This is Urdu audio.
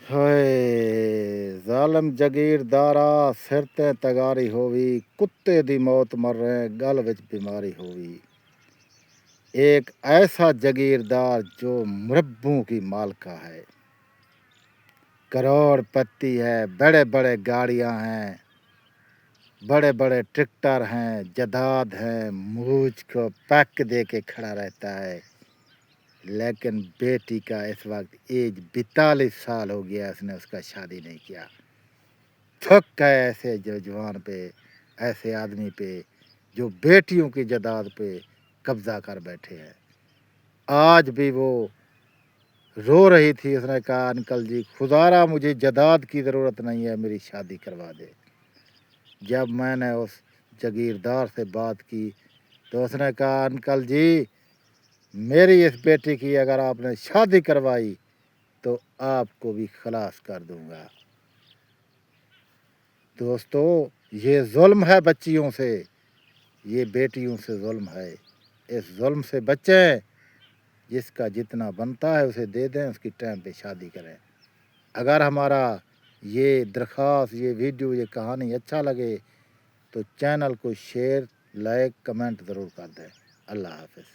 ہائے ظالم جگیردارا سر تے تگاری ہووی کتے دی موت مر رہے گل وچ بیماری ہووی ایک ایسا جگیردار جو مربوں کی مالکہ ہے کروڑ پتی ہے بڑے بڑے گاڑیاں ہیں بڑے بڑے ٹریکٹر ہیں جداد ہیں مونچھ کو پیک دے کے کھڑا رہتا ہے لیکن بیٹی کا اس وقت ایج 42 سال ہو گیا اس نے اس کا شادی نہیں کیا تھک ہے ایسے جو جوان پہ ایسے آدمی پہ جو بیٹیوں کی جداد پہ قبضہ کر بیٹھے ہیں آج بھی وہ رو رہی تھی اس نے کہا انکل جی خدارا مجھے جداد کی ضرورت نہیں ہے میری شادی کروا دے جب میں نے اس جگیردار سے بات کی تو اس نے کہا انکل جی میری اس بیٹی کی اگر آپ نے شادی کروائی تو آپ کو بھی خلاص کر دوں گا دوستو یہ ظلم ہے بچیوں سے یہ بیٹیوں سے ظلم ہے اس ظلم سے بچیں جس کا جتنا بنتا ہے اسے دے دیں اس کی ٹائم پہ شادی کریں اگر ہمارا یہ درخواست یہ ویڈیو یہ کہانی اچھا لگے تو چینل کو شیئر لائک کمنٹ ضرور کر دیں اللہ حافظ